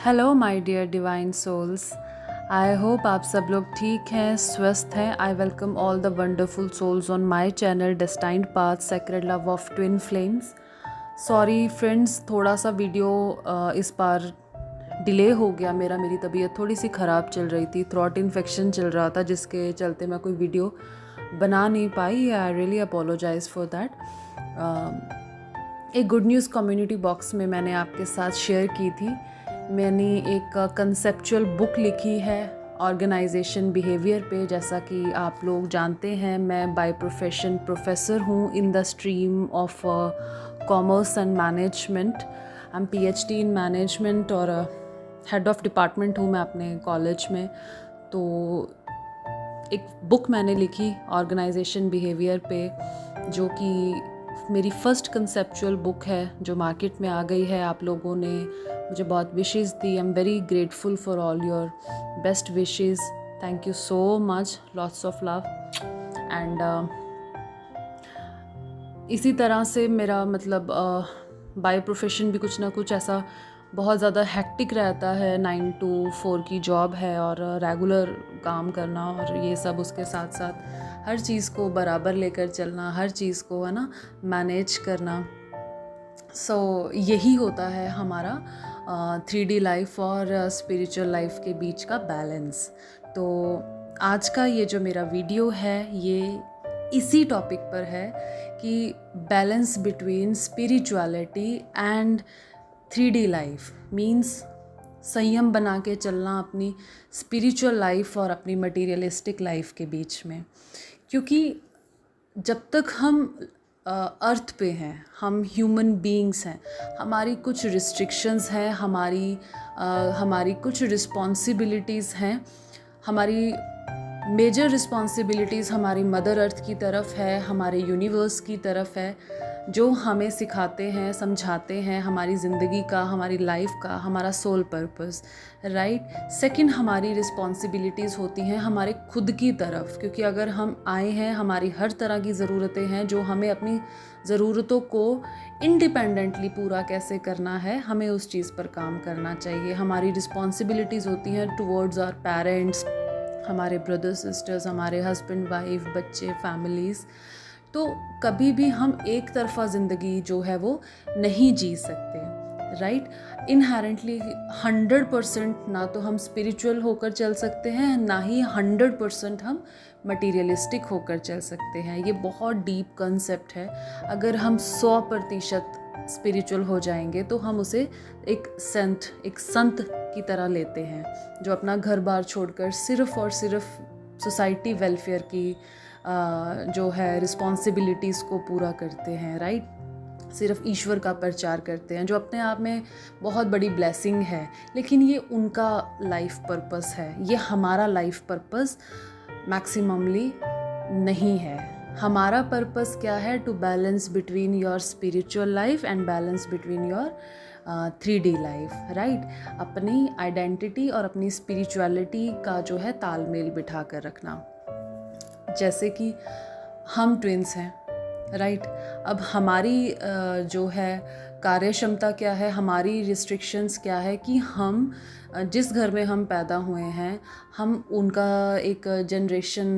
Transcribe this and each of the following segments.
Hello my dear divine souls. I hope आप सब लोग ठीक हैं, स्वस्थ हैं। I welcome all the wonderful souls on my channel destined path sacred love of twin flames. Sorry friends, थोड़ा सा वीडियो इस बार डिले हो गया। मेरी तबीयत थोड़ी सी ख़राब चल रही थी, थ्रोट इन्फेक्शन चल रहा था, जिसके चलते मैं कोई वीडियो बना नहीं पाई। I really apologize for that. एक गुड न्यूज़ कम्युनिटी बॉक्स में मैंने आपके साथ शेयर की थी। मैंने एक कंसेप्चुअल बुक लिखी है ऑर्गेनाइजेशन बिहेवियर पे। जैसा कि आप लोग जानते हैं, मैं बाय प्रोफेशन प्रोफेसर हूँ in the stream of commerce and management. I am PhD in management और हेड ऑफ डिपार्टमेंट हूँ मैं अपने कॉलेज में। तो एक बुक मैंने लिखी ऑर्गेनाइजेशन बिहेवियर पे, जो कि मेरी फर्स्ट कंसेप्चुअल बुक है, जो मार्केट में आ गई है। आप लोगों ने मुझे बहुत wishes the. I am very grateful for all your best wishes. Thank you so much, lots of love. And इसी तरह से मेरा मतलब बाय प्रोफेशन भी कुछ ना कुछ ऐसा बहुत ज़्यादा हेक्टिक रहता है। 9 to 4 की जॉब है और रेगुलर काम करना, और ये सब उसके साथ साथ हर चीज़ को बराबर लेकर चलना, हर चीज़ को है ना मैनेज करना। सो यही होता है हमारा 3D लाइफ और स्पिरिचुअल लाइफ के बीच का बैलेंस। तो आज का ये जो मेरा वीडियो है, ये इसी टॉपिक पर है कि balance between spirituality and 3D life means संयम बना के चलना अपनी स्पिरिचुअल लाइफ और अपनी मटीरियलिस्टिक लाइफ के बीच में। क्योंकि जब तक हम अर्थ पे हैं, हम ह्यूमन बीइंग्स हैं, हमारी कुछ रिस्ट्रिक्शंस हैं, हमारी कुछ रिस्पॉन्सिबिलिटीज़ हैं। हमारी मेजर रिस्पॉन्सिबिलिटीज़ हमारी मदर अर्थ की तरफ है, हमारे यूनिवर्स की तरफ है, जो हमें सिखाते हैं, समझाते हैं हमारी ज़िंदगी का, हमारी लाइफ का, हमारा सोल पर्पस, राइट। सेकंड, हमारी रिस्पॉन्सिबिलिटीज़ होती हैं हमारे खुद की तरफ, क्योंकि अगर हम आए हैं, हमारी हर तरह की ज़रूरतें हैं, जो हमें अपनी ज़रूरतों को इंडिपेंडेंटली पूरा कैसे करना है, हमें उस चीज़ पर काम करना चाहिए। हमारी रिस्पॉन्सिबिलिटीज़ होती हैं टुवर्ड्स आवर पेरेंट्स, हमारे ब्रदर्स सिस्टर्स, हमारे हस्बैंड वाइफ, बच्चे, फैमिलीज़। तो कभी भी हम एक तरफा ज़िंदगी जो है वो नहीं जी सकते, राइट। इनहेरेंटली 100% ना तो हम स्पिरिचुअल होकर चल सकते हैं, ना ही 100% हम मटीरियलिस्टिक होकर चल सकते हैं। ये बहुत डीप कंसेप्ट है। अगर हम 100% स्पिरिचुअल हो जाएंगे तो हम उसे एक संत की तरह लेते हैं, जो अपना घर बार छोड़कर सिर्फ़ और सिर्फ सोसाइटी वेलफेयर की जो है रिस्पॉन्सिबिलिटीज़ को पूरा करते हैं, राइट। सिर्फ ईश्वर का प्रचार करते हैं, जो अपने आप में बहुत बड़ी ब्लेसिंग है, लेकिन ये उनका लाइफ पर्पस है। ये हमारा लाइफ पर्पस मैक्सिममली नहीं है। हमारा पर्पस क्या है? To balance between your spiritual life and balance between your 3D life, right. अपनी आइडेंटिटी और अपनी स्पिरिचुअलिटी का जो है तालमेल बिठा कर रखना। जैसे कि हम ट्विन्स हैं, राइट। अब हमारी जो है कार्य क्षमता क्या है, हमारी रिस्ट्रिक्शंस क्या है कि हम जिस घर में हम पैदा हुए हैं, हम उनका एक जनरेशन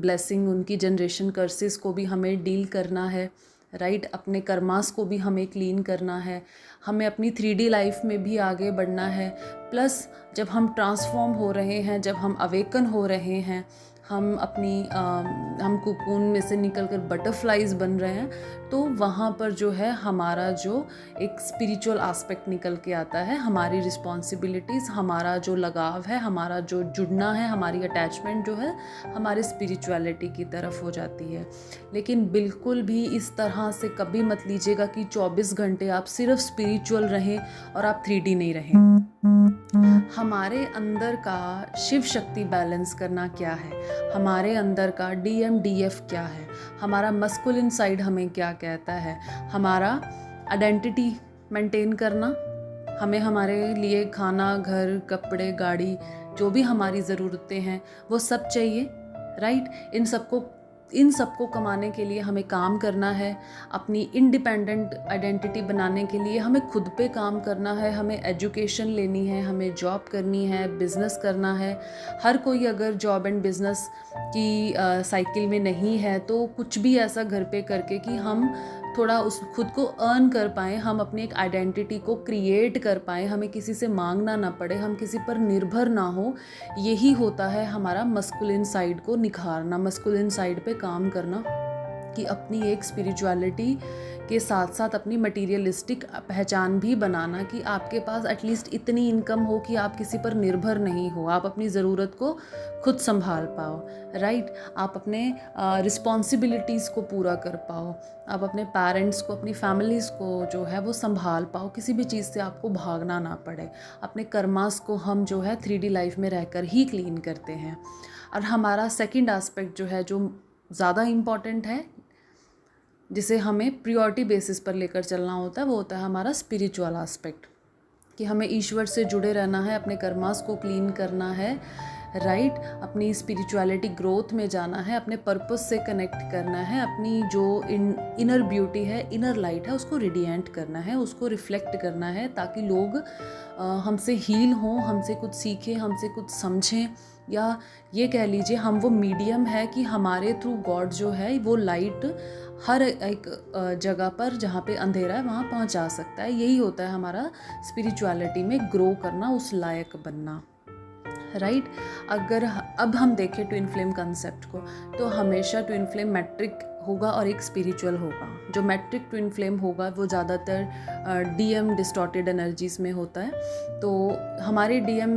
ब्लेसिंग, उनकी जनरेशन कर्सेस को भी हमें डील करना है, राइट। अपने कर्मास को भी हमें क्लीन करना है, हमें अपनी 3D लाइफ में भी आगे बढ़ना है। प्लस जब हम ट्रांसफॉर्म हो रहे हैं, जब हम अवेकन हो रहे हैं, हम कुकून में से निकलकर बटरफ्लाइज बन रहे हैं, तो वहाँ पर जो है हमारा जो एक स्पिरिचुअल एस्पेक्ट निकल के आता है। हमारी रिस्पॉन्सिबिलिटीज़, हमारा जो लगाव है, हमारा जो जुड़ना है, हमारी अटैचमेंट जो है हमारे स्पिरिचुअलिटी की तरफ हो जाती है। लेकिन बिल्कुल भी इस तरह से कभी मत लीजिएगा कि 24 घंटे आप सिर्फ स्पिरिचुअल रहें और आप 3D नहीं रहें। हमारे अंदर का शिव शक्ति बैलेंस करना क्या है, हमारे अंदर का DMDF क्या है, हमारा मस्कुलिन साइड हमें क्या कहता है, हमारा आइडेंटिटी मेंटेन करना, हमें हमारे लिए खाना, घर, कपड़े, गाड़ी, जो भी हमारी ज़रूरतें हैं वो सब चाहिए, राइट। इन सबको इन सबको कमाने के लिए हमें काम करना है, अपनी इंडिपेंडेंट आइडेंटिटी बनाने के लिए हमें खुद पे काम करना है, हमें एजुकेशन लेनी है, हमें जॉब करनी है, बिज़नेस करना है। हर कोई अगर जॉब एंड बिज़नेस की साइकिल में नहीं है तो कुछ भी ऐसा घर पे करके कि हम थोड़ा उस खुद को अर्न कर पाएँ, हम अपनी एक आइडेंटिटी को क्रिएट कर पाएँ, हमें किसी से मांगना ना पड़े, हम किसी पर निर्भर ना हो। यही होता है हमारा मस्कुलिन साइड को निखारना, मस्कुलिन साइड पे काम करना, कि अपनी एक स्पिरिचुअलिटी के साथ साथ अपनी मटीरियलिस्टिक पहचान भी बनाना, कि आपके पास एटलीस्ट इतनी इनकम हो कि आप किसी पर निर्भर नहीं हो, आप अपनी ज़रूरत को खुद संभाल पाओ, राइट। आप अपने रिस्पॉन्सिबिलिटीज़ को पूरा कर पाओ, आप अपने पेरेंट्स को, अपनी फैमिलीज़ को जो है वो संभाल पाओ, किसी भी चीज़ से आपको भागना ना पड़े। अपने कर्मास को हम जो है 3D लाइफ में रहकर ही क्लीन करते हैं। और हमारा सेकंड एस्पेक्ट जो है, जो ज़्यादा इम्पॉर्टेंट है, जिसे हमें प्रियोरिटी बेसिस पर लेकर चलना होता है, वो होता है हमारा स्पिरिचुअल एस्पेक्ट, कि हमें ईश्वर से जुड़े रहना है, अपने कर्मास को क्लीन करना है, राइट। अपनी स्पिरिचुअलिटी ग्रोथ में जाना है, अपने पर्पस से कनेक्ट करना है, अपनी जो इनर ब्यूटी है, इनर लाइट है, उसको रेडिएंट करना है, उसको रिफ्लेक्ट करना है, ताकि लोग हमसे हील हों, हमसे कुछ सीखें, हमसे कुछ समझें, या ये कह लीजिए हम वो मीडियम है कि हमारे थ्रू गॉड जो है वो लाइट हर एक जगह पर जहाँ पे अंधेरा है वहाँ पहुँचा सकता है। यही होता है हमारा स्पिरिचुअलिटी में ग्रो करना, उस लायक बनना, राइट। अगर अब हम देखें ट्विन फ्लेम कंसेप्ट को, तो हमेशा ट्विन फ्लेम मैट्रिक होगा और एक स्पिरिचुअल होगा। जो मैट्रिक ट्विन फ्लेम होगा वो ज़्यादातर डीएम डिस्टॉर्टेड एनर्जीज़ में होता है। तो हमारे डीएम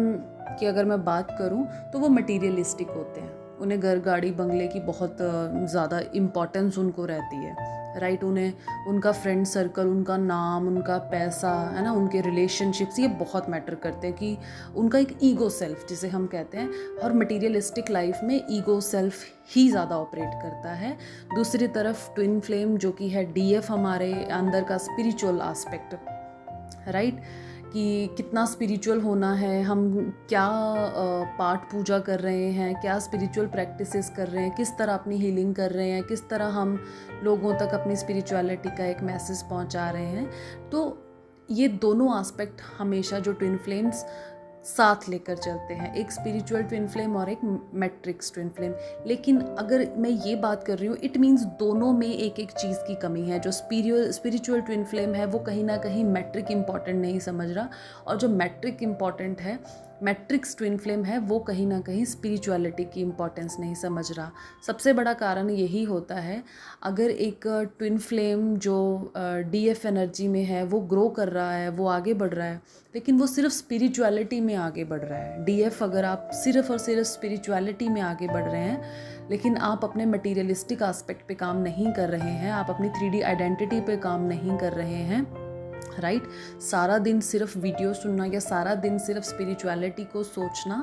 की अगर मैं बात करूं तो वो मटीरियलिस्टिक होते हैं, उन्हें घर गाड़ी बंगले की बहुत ज़्यादा इम्पोर्टेंस उनको रहती है, राइट। उन्हें उनका फ्रेंड सर्कल, उनका नाम, उनका पैसा, है ना, उनके रिलेशनशिप्स, ये बहुत मैटर करते हैं, कि उनका एक ईगो सेल्फ जिसे हम कहते हैं। और मटीरियलिस्टिक लाइफ में ईगो सेल्फ ही ज़्यादा ऑपरेट करता है। दूसरी तरफ ट्विन फ्लेम जो कि है डीएफ, हमारे अंदर का स्पिरिचुअल एस्पेक्ट, राइट, कि कितना स्पिरिचुअल होना है, हम क्या पाठ पूजा कर रहे हैं, क्या स्पिरिचुअल प्रैक्टिसेस कर रहे हैं, किस तरह अपनी हीलिंग कर रहे हैं, किस तरह हम लोगों तक अपनी स्पिरिचुअलिटी का एक मैसेज पहुंचा रहे हैं। तो ये दोनों एस्पेक्ट हमेशा जो ट्विन फ्लेम्स साथ लेकर चलते हैं, एक स्पिरिचुअल ट्विन फ्लेम और एक मैट्रिक्स ट्विन फ्लेम। लेकिन अगर मैं ये बात कर रही हूँ, इट मीन्स दोनों में एक एक चीज़ की कमी है। जो स्पिरिचुअल ट्विन फ्लेम है वो कहीं ना कहीं मैट्रिक इम्पॉर्टेंट नहीं समझ रहा, और जो मैट्रिक इम्पॉर्टेंट है, मैट्रिक्स ट्विन फ्लेम है, वो कहीं ना कहीं स्पिरिचुअलिटी की इम्पोर्टेंस नहीं समझ रहा। सबसे बड़ा कारण यही होता है, अगर एक ट्विन फ्लेम जो डीएफ एनर्जी में है वो ग्रो कर रहा है, वो आगे बढ़ रहा है, लेकिन वो सिर्फ स्पिरिचुअलिटी में आगे बढ़ रहा है। डीएफ अगर आप सिर्फ और सिर्फ स्पिरिचुअलिटी में आगे बढ़ रहे हैं, लेकिन आप अपने मटीरियलिस्टिक एस्पेक्ट पे काम नहीं कर रहे हैं, आप अपनी 3D आइडेंटिटी पे काम नहीं कर रहे हैं, राइट। सारा दिन सिर्फ वीडियो सुनना या सारा दिन सिर्फ स्पिरिचुअलिटी को सोचना,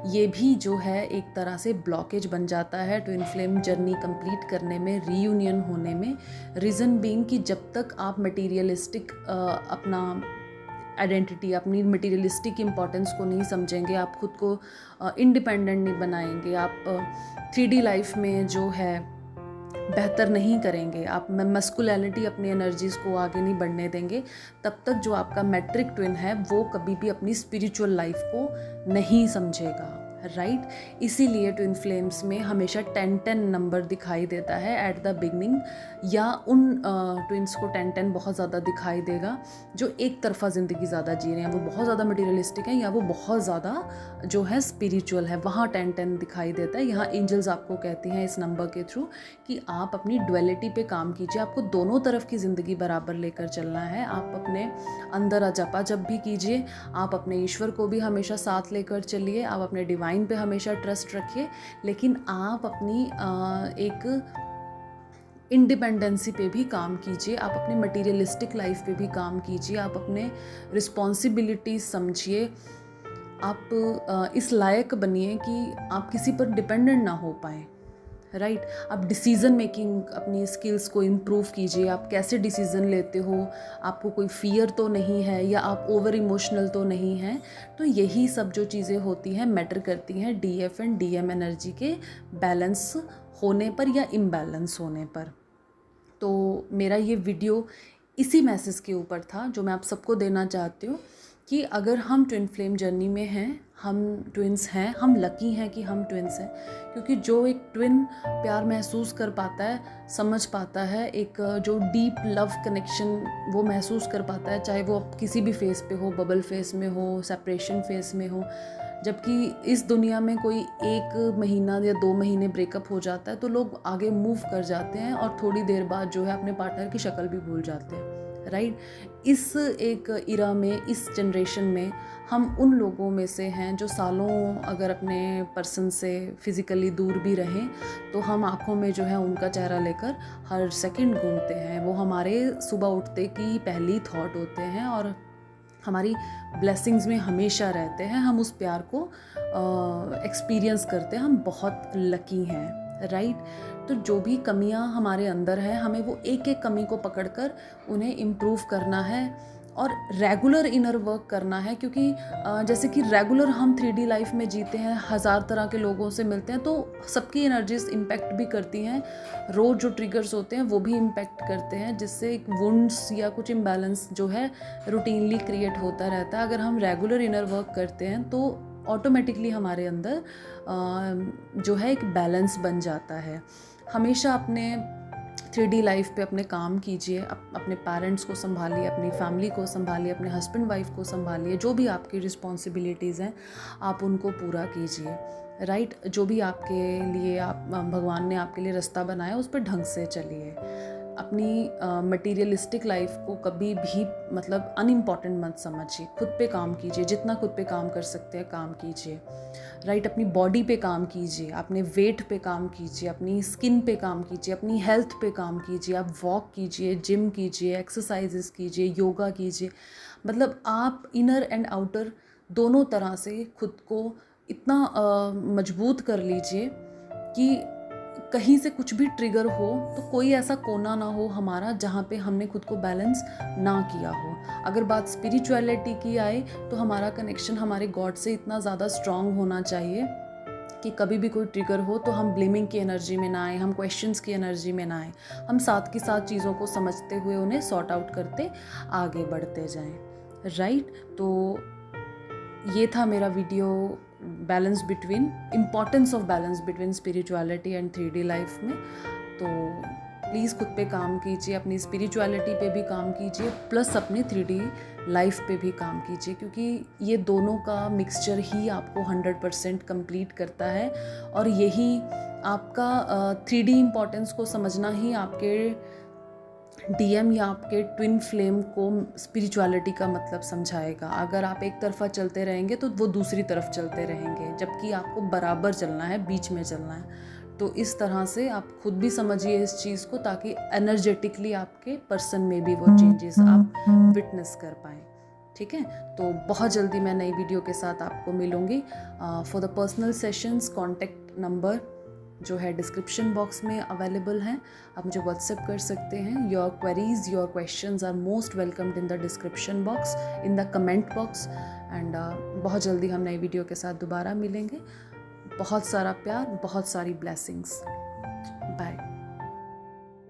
ये भी जो है एक तरह से ब्लॉकेज बन जाता है ट्विन फ्लेम जर्नी कंप्लीट करने में, रीयूनियन होने में। रीज़न बीइंग कि जब तक आप मटीरियलिस्टिक अपना आइडेंटिटी, अपनी मटीरियलिस्टिक इम्पोर्टेंस को नहीं समझेंगे, आप खुद को इंडिपेंडेंट नहीं बनाएंगे, आप 3D लाइफ में जो है बेहतर नहीं करेंगे, आप मस्कुलिनिटी अपनी एनर्जीज़ को आगे नहीं बढ़ने देंगे, तब तक जो आपका मैट्रिक ट्विन है वो कभी भी अपनी स्पिरिचुअल लाइफ को नहीं समझेगा, राइट। इसीलिए ट्विन फ्लेम्स में हमेशा 10-10 नंबर दिखाई देता है एट द बिगनिंग, या उन ट्विन्स को 10-10 बहुत ज़्यादा दिखाई देगा जो एक तरफा ज़िंदगी ज़्यादा जी रहे हैं, वो बहुत ज़्यादा मटीरियलिस्टिक हैं या वो बहुत ज़्यादा जो है स्पिरिचुअल है, वहाँ 10-10 दिखाई देता है। यहाँ एंजल्स आपको कहती हैं इस नंबर के थ्रू कि आप अपनी डुअलिटी पे काम कीजिए, आपको दोनों तरफ की ज़िंदगी बराबर लेकर चलना है। आप अपने अंदर जपा जप भी कीजिए, आप अपने ईश्वर को भी हमेशा साथ लेकर चलिए, आप अपने डिवाइन पे हमेशा ट्रस्ट रखिए, लेकिन आप अपनी एक इंडिपेंडेंसी पे भी काम कीजिए, आप अपनी मटीरियलिस्टिक लाइफ पे भी काम कीजिए, आप अपने रिस्पॉन्सिबिलिटीज समझिए, आप इस लायक बनिए कि आप किसी पर डिपेंडेंट ना हो पाए, राइट। आप डिसीज़न मेकिंग अपनी स्किल्स को इम्प्रूव कीजिए, आप कैसे डिसीज़न लेते हो, आपको कोई फियर तो नहीं है या आप ओवर इमोशनल तो नहीं हैं। तो यही सब जो चीज़ें होती हैं मैटर करती हैं डीएफ एंड डीएम एनर्जी के बैलेंस होने पर या इम्बैलेंस होने पर। तो मेरा ये वीडियो इसी मैसेज के ऊपर था जो मैं आप सबको देना चाहती हूँ कि अगर हम ट्विन फ्लेम जर्नी में हैं, हम ट्विन्स हैं, हम लकी हैं कि हम ट्विन्स हैं, क्योंकि जो एक ट्विन प्यार महसूस कर पाता है, समझ पाता है, एक जो डीप लव कनेक्शन वो महसूस कर पाता है, चाहे वो किसी भी फेस पे हो, बबल फेस में हो, सेपरेशन फेस में हो। जबकि इस दुनिया में कोई 1 महीना या 2 महीने ब्रेकअप हो जाता है तो लोग आगे मूव कर जाते हैं और थोड़ी देर बाद जो है अपने पार्टनर की शक्ल भी भूल जाते हैं, राइट। इस एक इरा में, इस जनरेशन में हम उन लोगों में से हैं जो सालों अगर अपने पर्सन से फिज़िकली दूर भी रहें तो हम आँखों में जो है उनका चेहरा लेकर हर सेकंड घूमते हैं। वो हमारे सुबह उठते की पहली थॉट होते हैं और हमारी ब्लेसिंग्स में हमेशा रहते हैं। हम उस प्यार को एक्सपीरियंस करते हैं। हम बहुत लकी हैं, राइट। तो जो भी कमियां हमारे अंदर हैं, हमें वो एक एक कमी को पकड़कर उन्हें इम्प्रूव करना है और रेगुलर इनर वर्क करना है। क्योंकि जैसे कि रेगुलर हम 3D लाइफ में जीते हैं, 1000 तरह के लोगों से मिलते हैं, तो सबकी एनर्जीज इम्पैक्ट भी करती हैं। रोज़ जो ट्रिगर्स होते हैं वो भी इम्पैक्ट करते हैं, जिससे एक वुंड्स या कुछ इम्बैलेंस जो है रूटीनली क्रिएट होता रहता है। अगर हम रेगुलर इनर वर्क करते हैं तो ऑटोमेटिकली हमारे अंदर जो है एक बैलेंस बन जाता है। हमेशा अपने 3D लाइफ पे अपने काम कीजिए, अपने पेरेंट्स को संभालिए, अपनी फैमिली को संभालिए, अपने हस्बैंड वाइफ को संभालिए। जो भी आपकी रिस्पॉन्सिबिलिटीज़ हैं आप उनको पूरा कीजिए, राइट। जो भी आपके लिए भगवान ने आपके लिए रास्ता बनाया उस पर ढंग से चलिए। अपनी मटीरियलिस्टिक लाइफ को कभी भी मतलब अनइम्पॉर्टेंट मत समझिए। खुद पे काम कीजिए, जितना खुद पे काम कर सकते हैं काम कीजिए, राइट। अपनी बॉडी पे काम कीजिए, अपने वेट पे काम कीजिए, अपनी स्किन पे काम कीजिए, अपनी हेल्थ पे काम कीजिए। आप वॉक कीजिए, जिम कीजिए, एक्सरसाइजेस कीजिए, योगा कीजिए। मतलब आप इनर एंड आउटर दोनों तरह से खुद को इतना मजबूत कर लीजिए कि कहीं से कुछ भी ट्रिगर हो तो कोई ऐसा कोना ना हो हमारा जहाँ पे हमने खुद को बैलेंस ना किया हो। अगर बात स्पिरिचुअलिटी की आए तो हमारा कनेक्शन हमारे गॉड से इतना ज़्यादा स्ट्रांग होना चाहिए कि कभी भी कोई ट्रिगर हो तो हम ब्लेमिंग की एनर्जी में ना आए, हम क्वेश्चंस की एनर्जी में ना आए। हम साथ के साथ चीज़ों को समझते हुए उन्हें सॉर्ट आउट करते आगे बढ़ते जाएं, राइट। तो ये था मेरा video, balance between, importance of balance between spirituality and 3D life में। तो प्लीज़ खुद पे काम कीजिए, अपनी स्पिरिचुअलिटी पे भी काम कीजिए, प्लस अपनी 3D लाइफ पे भी काम कीजिए, क्योंकि ये दोनों का मिक्सचर ही आपको 100% कंप्लीट करता है। और यही आपका 3D इम्पॉर्टेंस को समझना ही आपके DM या आपके ट्विन फ्लेम को स्पिरिचुअलिटी का मतलब समझाएगा। अगर आप एक तरफा चलते रहेंगे तो वो दूसरी तरफ चलते रहेंगे, जबकि आपको बराबर चलना है, बीच में चलना है। तो इस तरह से आप खुद भी समझिए इस चीज़ को, ताकि एनर्जेटिकली आपके पर्सन में भी वो चेंजेस आप विटनेस कर पाएँ, ठीक है। तो बहुत जल्दी मैं नई वीडियो के साथ आपको मिलूँगी। For the personal sessions contact number जो है डिस्क्रिप्शन बॉक्स में अवेलेबल हैं, आप मुझे व्हाट्सएप कर सकते हैं। Your queries, your questions are most welcomed in the description box, in the comment box. And बहुत जल्दी हम नई वीडियो के साथ दोबारा मिलेंगे। बहुत सारा प्यार, बहुत सारी ब्लेसिंग्स।